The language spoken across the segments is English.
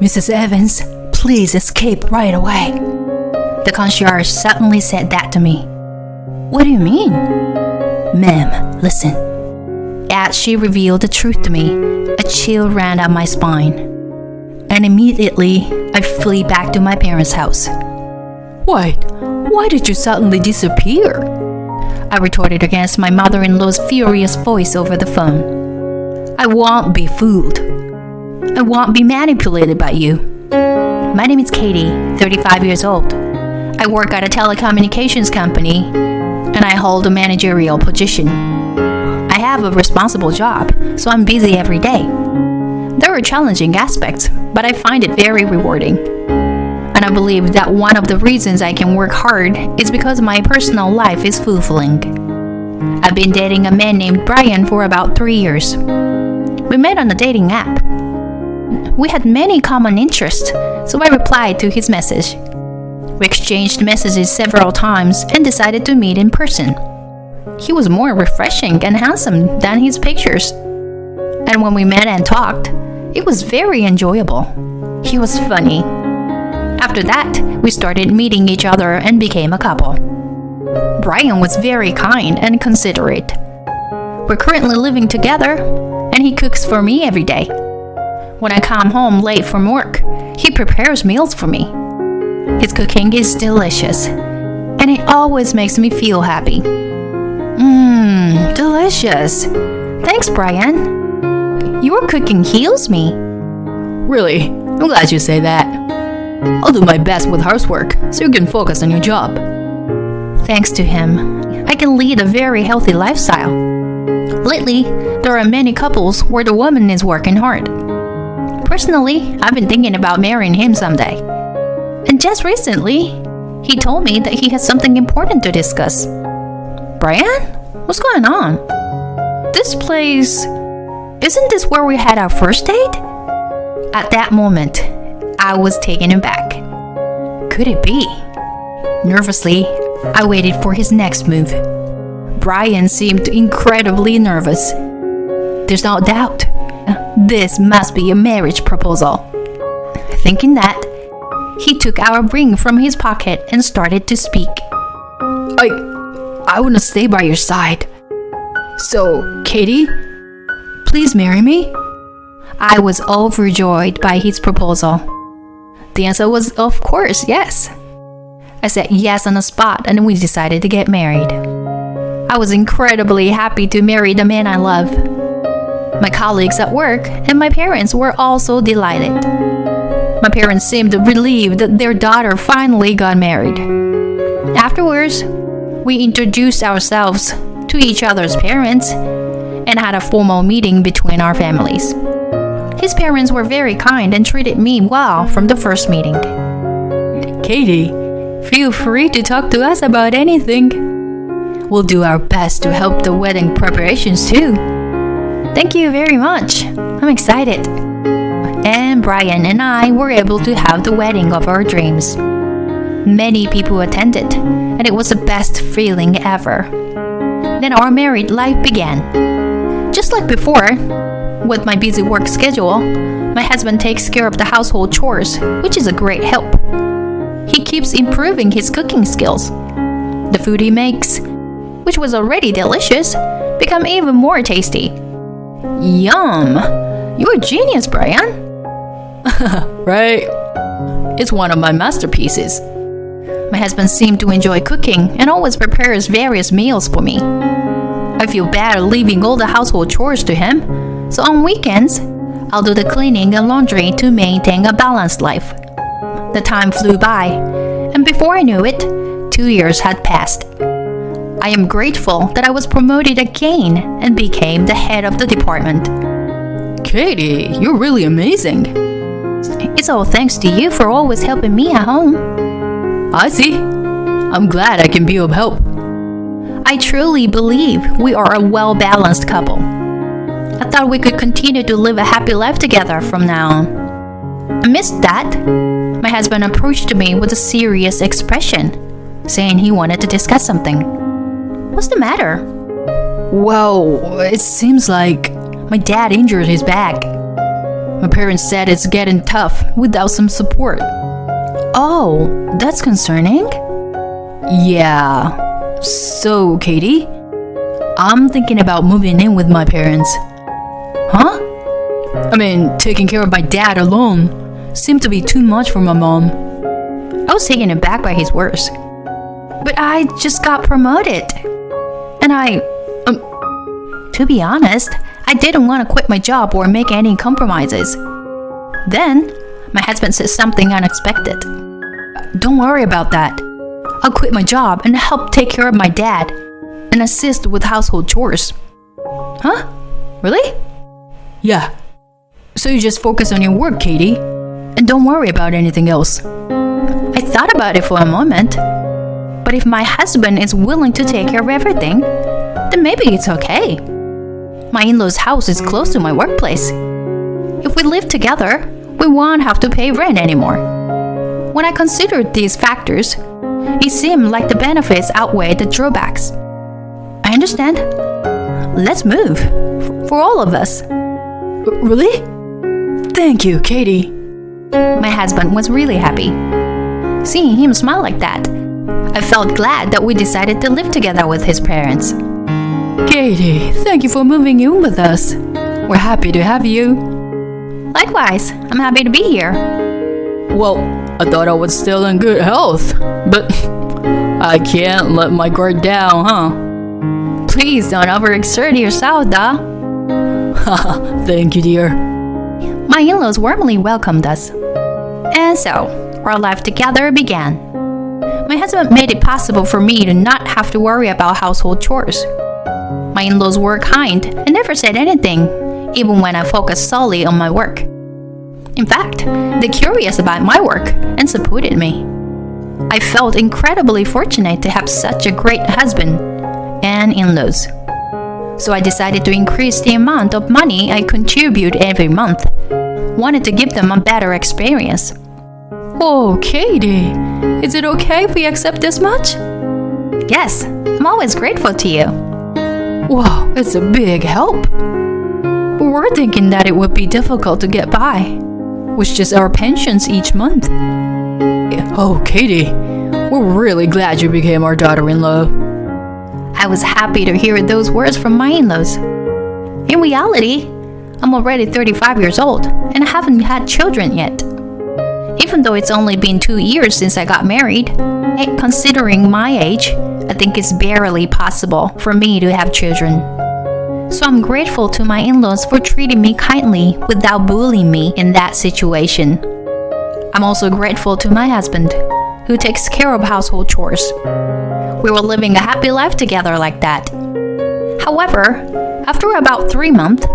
Mrs. Evans, please escape right away. The concierge suddenly said that to me. What do you mean? Ma'am, listen. As she revealed the truth to me, a chill ran up my spine. And immediately, I flee back to my parents' house. Wait, why did you suddenly disappear? I retorted against my mother-in-law's furious voice over the phone. I won't be fooled. I won't be manipulated by you. My name is Katie, 35 years old. I work at a telecommunications company, and I hold a managerial position. I have a responsible job, so I'm busy every day. There are challenging aspects, but I find it very rewarding. And I believe that one of the reasons I can work hard is because my personal life is fulfilling. I've been dating a man named Brian for about 3 years. We met on a dating app. We had many common interests, so I replied to his message. We exchanged messages several times and decided to meet in person. He was more refreshing and handsome than his pictures. And when we met and talked, it was very enjoyable. He was funny. After that, we started meeting each other and became a couple. Brian was very kind and considerate. We're currently living together, and he cooks for me every day. When I come home late from work, he prepares meals for me. His cooking is delicious, and it always makes me feel happy. Delicious. Thanks, Brian. Your cooking heals me. Really? I'm glad you say that. I'll do my best with housework so you can focus on your job. Thanks to him, I can lead a very healthy lifestyle. Lately, there are many couples where the woman is working hard. Personally, I've been thinking about marrying him someday. And just recently, he told me that he has something important to discuss. Brian? What's going on? This place... Isn't this where we had our first date? At that moment, I was taken aback. Could it be? Nervously, I waited for his next move. Brian seemed incredibly nervous. There's no doubt. This must be a marriage proposal. Thinking that, he took our ring from his pocket and started to speak. I want to stay by your side. So, Katie, please marry me? I was overjoyed by his proposal. The answer was, of course, yes. I said yes on the spot, and we decided to get married. I was incredibly happy to marry the man I love. My colleagues at work and my parents were also delighted. My parents seemed relieved that their daughter finally got married. Afterwards, we introduced ourselves to each other's parents and had a formal meeting between our families. His parents were very kind and treated me well from the first meeting. Katie, feel free to talk to us about anything. We'll do our best to help the wedding preparations too. Thank you very much. I'm excited. And Brian and I were able to have the wedding of our dreams. Many people attended, and it was the best feeling ever. Then our married life began. Just like before, with my busy work schedule, my husband takes care of the household chores, which is a great help. He keeps improving his cooking skills. The food he makes, which was already delicious, become even more tasty. Yum! You're a genius, Brian. Right? It's one of my masterpieces. My husband seemed to enjoy cooking and always prepares various meals for me. I feel bad leaving all the household chores to him, so on weekends, I'll do the cleaning and laundry to maintain a balanced life. The time flew by, and before I knew it, 2 years had passed. I am grateful that I was promoted again and became the head of the department. Katie, you're really amazing. It's all thanks to you for always helping me at home. I see. I'm glad I can be of help. I truly believe we are a well-balanced couple. I thought we could continue to live a happy life together from now on. Amidst that, my husband approached me with a serious expression, saying he wanted to discuss something. What's the matter? Well, it seems like my dad injured his back. My parents said it's getting tough without some support. Oh, that's concerning? Yeah. So, Katie, I'm thinking about moving in with my parents. Huh? I mean, taking care of my dad alone seemed to be too much for my mom. I was taken aback by his words. But I just got promoted. And to be honest, I didn't want to quit my job or make any compromises. Then, my husband said something unexpected. Don't worry about that. I'll quit my job and help take care of my dad and assist with household chores. Huh? Really? Yeah. So you just focus on your work, Katie, and don't worry about anything else. I thought about it for a moment. But if my husband is willing to take care of everything, then maybe it's okay. My in-laws' house is close to my workplace. If we live together, we won't have to pay rent anymore. When I considered these factors, it seemed like the benefits outweighed the drawbacks. I understand. Let's move. For all of us. Really? Thank you, Katie. My husband was really happy. Seeing him smile like that, I felt glad that we decided to live together with his parents. Katie, thank you for moving in with us. We're happy to have you. Likewise, I'm happy to be here. Well, I thought I was still in good health, but I can't let my guard down, huh? Please don't overexert yourself, da. Thank you, dear. My in-laws warmly welcomed us. And so, our life together began. My husband made it possible for me to not have to worry about household chores. My in-laws were kind and never said anything, even when I focused solely on my work. In fact, they're curious about my work and supported me. I felt incredibly fortunate to have such a great husband and in-laws. So I decided to increase the amount of money I contribute every month. Wanted to give them a better experience. Oh, Katie, is it okay if we accept this much? Yes, I'm always grateful to you. Wow, it's a big help. We were thinking that it would be difficult to get by with just our pensions each month. Oh, Katie, we're really glad you became our daughter-in-law. I was happy to hear those words from my in-laws. In reality, I'm already 35 years old and I haven't had children yet. Even though it's only been 2 years since I got married, considering my age, I think it's barely possible for me to have children. So I'm grateful to my in-laws for treating me kindly without bullying me in that situation. I'm also grateful to my husband, who takes care of household chores. We were living a happy life together like that. However, after about 3 months,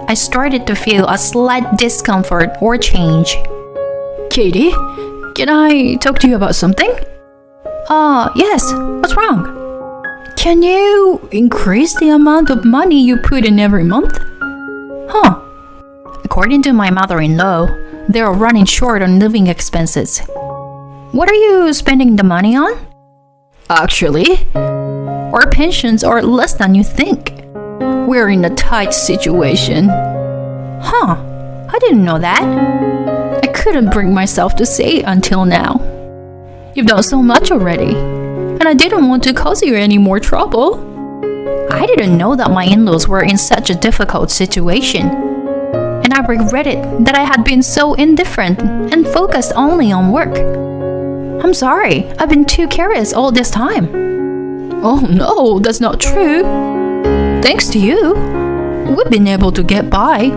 I started to feel a slight discomfort or change. Katie, can I talk to you about something? Yes. What's wrong? Can you increase the amount of money you put in every month? Huh. According to my mother-in-law, they are running short on living expenses. What are you spending the money on? Actually, our pensions are less than you think. We're in a tight situation. Huh. I didn't know that. I couldn't bring myself to say it until now. You've done so much already, and I didn't want to cause you any more trouble. I didn't know that my in-laws were in such a difficult situation, and I regretted that I had been so indifferent and focused only on work. I'm sorry, I've been too careless all this time. Oh no, that's not true. Thanks to you, we've been able to get by.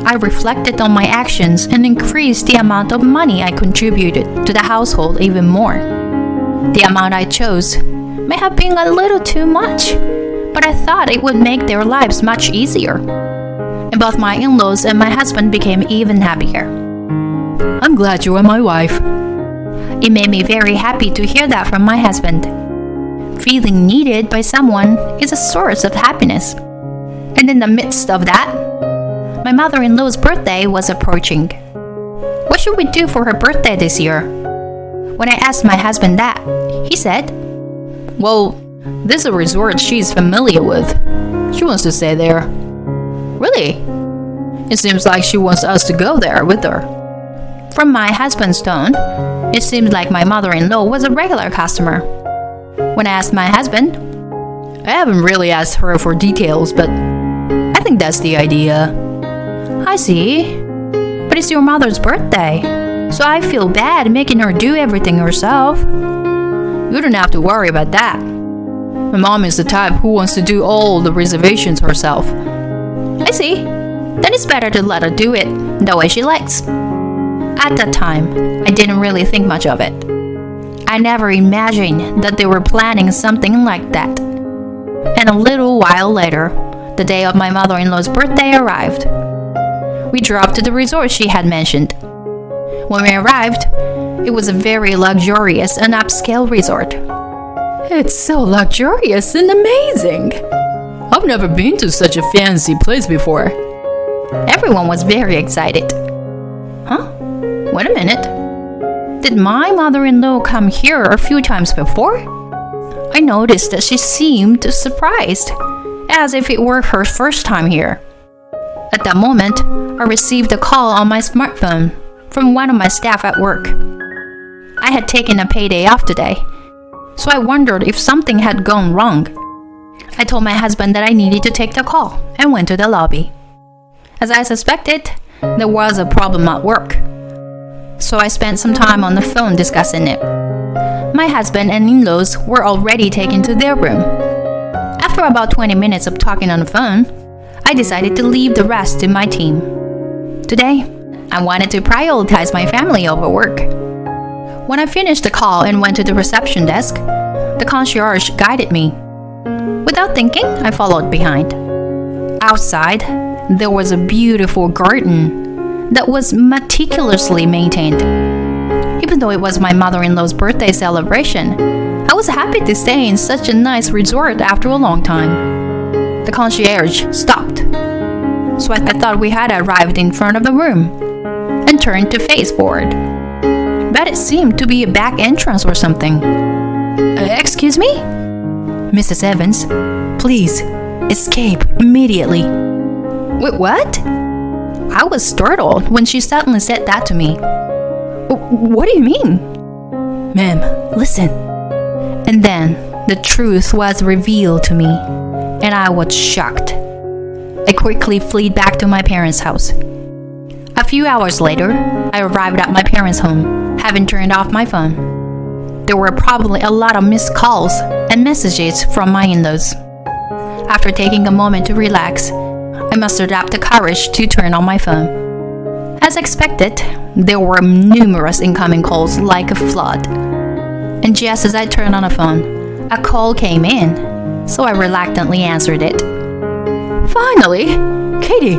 I reflected on my actions and increased the amount of money I contributed to the household even more. The amount I chose may have been a little too much, but I thought it would make their lives much easier. And both my in-laws and my husband became even happier. I'm glad you are my wife. It made me very happy to hear that from my husband. Feeling needed by someone is a source of happiness. And in the midst of that, my mother-in-law's birthday was approaching. What should we do for her birthday this year? When I asked my husband that, he said, well, this is a resort she's familiar with. She wants to stay there. Really? It seems like she wants us to go there with her. From my husband's tone, it seemed like my mother-in-law was a regular customer. When I asked my husband, I haven't really asked her for details, but I think that's the idea. I see. But it's your mother's birthday, so I feel bad making her do everything herself. You don't have to worry about that. My mom is the type who wants to do all the reservations herself. I see. Then it's better to let her do it the way she likes. At that time, I didn't really think much of it. I never imagined that they were planning something like that. And a little while later, the day of my mother-in-law's birthday arrived. We drove to the resort she had mentioned. When we arrived, it was a very luxurious and upscale resort. It's so luxurious and amazing. I've never been to such a fancy place before. Everyone was very excited. Huh? Wait a minute. Did my mother-in-law come here a few times before? I noticed that she seemed surprised, as if it were her first time here. At that moment, I received a call on my smartphone from one of my staff at work. I had taken a payday off today, so I wondered if something had gone wrong. I told my husband that I needed to take the call and went to the lobby. As I suspected, there was a problem at work, so I spent some time on the phone discussing it. My husband and in-laws were already taken to their room. After about 20 minutes of talking on the phone, I decided to leave the rest to my team. Today, I wanted to prioritize my family over work. When I finished the call and went to the reception desk, the concierge guided me. Without thinking, I followed behind. Outside, there was a beautiful garden that was meticulously maintained. Even though it was my mother-in-law's birthday celebration, I was happy to stay in such a nice resort after a long time. The concierge stopped, so I thought we had arrived in front of the room, and turned to face forward. But it seemed to be a back entrance or something. Excuse me? Mrs. Evans, please, escape immediately. Wait, what? I was startled when she suddenly said that to me. What do you mean? Ma'am, listen. And then the truth was revealed to me, and I was shocked. I quickly fled back to my parents' house. A few hours later, I arrived at my parents' home, having turned off my phone. There were probably a lot of missed calls and messages from my in-laws. After taking a moment to relax, I mustered up the courage to turn on my phone. As expected, there were numerous incoming calls like a flood. And just as I turned on the phone, a call came in, so I reluctantly answered it. Finally! Katie,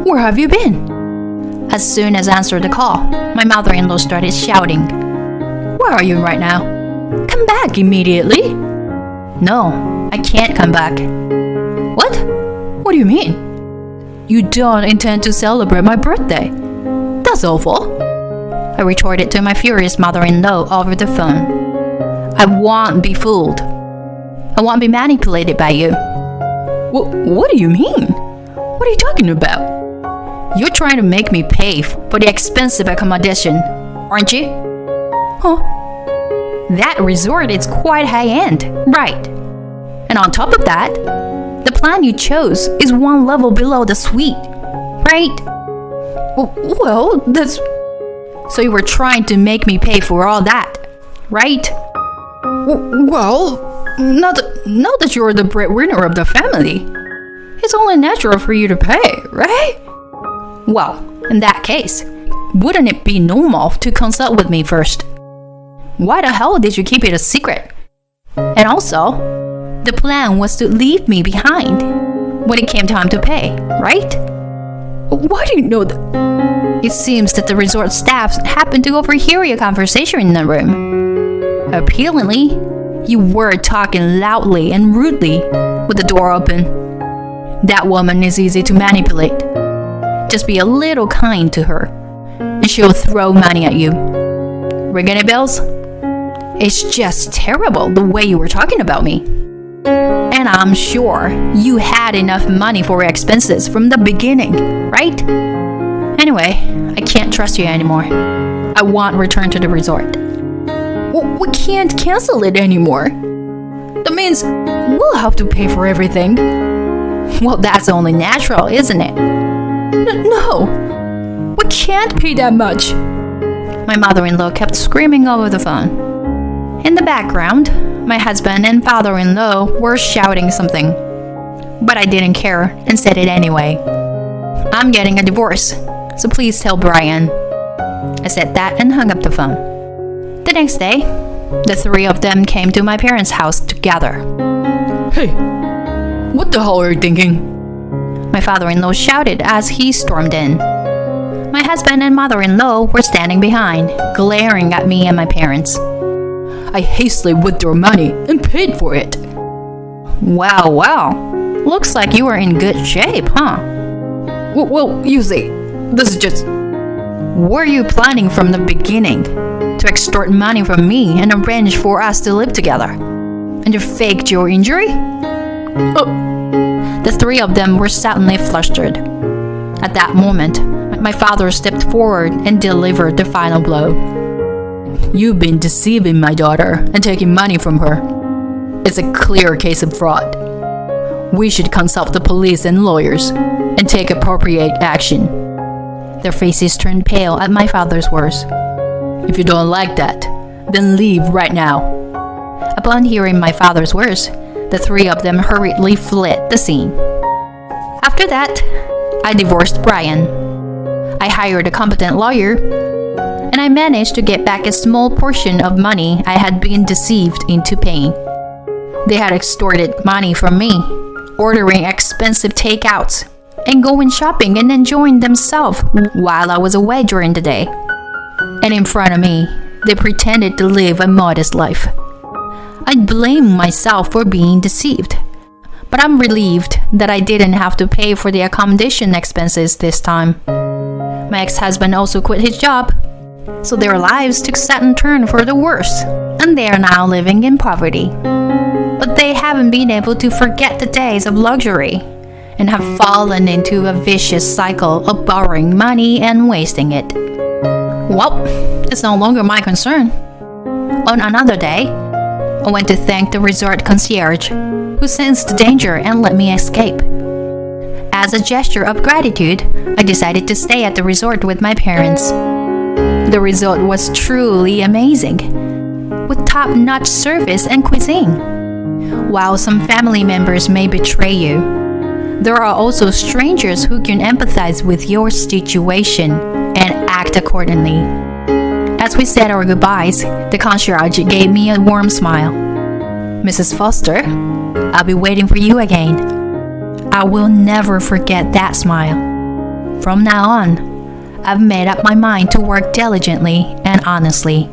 where have you been? As soon as I answered the call, my mother-in-law started shouting. Where are you right now? Come back immediately! No, I can't come back. What? What do you mean? You don't intend to celebrate my birthday? That's awful. I retorted to my furious mother-in-law over the phone. I won't be fooled. I won't be manipulated by you. What do you mean? What are you talking about? You're trying to make me pay for the expensive accommodation, aren't you? Huh? That resort is quite high-end, right? And on top of that, the plan you chose is one level below the suite, right? Well, that's... So you were trying to make me pay for all that, right? Well, not that you're the breadwinner of the family. It's only natural for you to pay, right? Well, in that case, wouldn't it be normal to consult with me first? Why the hell did you keep it a secret? And also, the plan was to leave me behind when it came time to pay, right? Why do you know that? It seems that the resort staff happened to overhear your conversation in the room. Apparently, you were talking loudly and rudely with the door open. That woman is easy to manipulate. Just be a little kind to her, and she'll throw money at you. Ring any bells? It's just terrible the way you were talking about me. And I'm sure you had enough money for your expenses from the beginning, right? Anyway, I can't trust you anymore. I won't return to the resort. We can't cancel it anymore. That means we'll have to pay for everything. Well, that's only natural, isn't it? No, we can't pay that much. My mother-in-law kept screaming over the phone. In the background, my husband and father-in-law were shouting something. But I didn't care and said it anyway. I'm getting a divorce, so please tell Brian. I said that and hung up the phone. The next day, the three of them came to my parents' house together. Hey, what the hell are you thinking? My father-in-law shouted as he stormed in. My husband and mother-in-law were standing behind, glaring at me and my parents. I hastily withdrew money and paid for it. Wow. Looks like you are in good shape, huh? Well, you see, this is just... Were you planning from the beginning to extort money from me and arrange for us to live together? And you faked your injury? The three of them were suddenly flustered. At that moment, my father stepped forward and delivered the final blow. You've been deceiving my daughter and taking money from her. It's a clear case of fraud. We should consult the police and lawyers and take appropriate action. Their faces turned pale at my father's words. If you don't like that, then leave right now. Upon hearing my father's words, the three of them hurriedly fled the scene. After that, I divorced Brian. I hired a competent lawyer, and I managed to get back a small portion of money I had been deceived into paying. They had extorted money from me, ordering expensive takeouts, and going shopping and enjoying themselves while I was away during the day. And in front of me, they pretended to live a modest life. I blame myself for being deceived, but I'm relieved that I didn't have to pay for the accommodation expenses this time. My ex-husband also quit his job, so their lives took a sudden turn for the worse, and they are now living in poverty. But they haven't been able to forget the days of luxury and have fallen into a vicious cycle of borrowing money and wasting it. Well, it's no longer my concern. On another day, I went to thank the resort concierge, who sensed the danger and let me escape. As a gesture of gratitude, I decided to stay at the resort with my parents. The resort was truly amazing, with top-notch service and cuisine. While some family members may betray you, there are also strangers who can empathize with your situation and act accordingly. As we said our goodbyes, the concierge gave me a warm smile. Mrs. Foster, I'll be waiting for you again. I will never forget that smile. From now on, I've made up my mind to work diligently and honestly.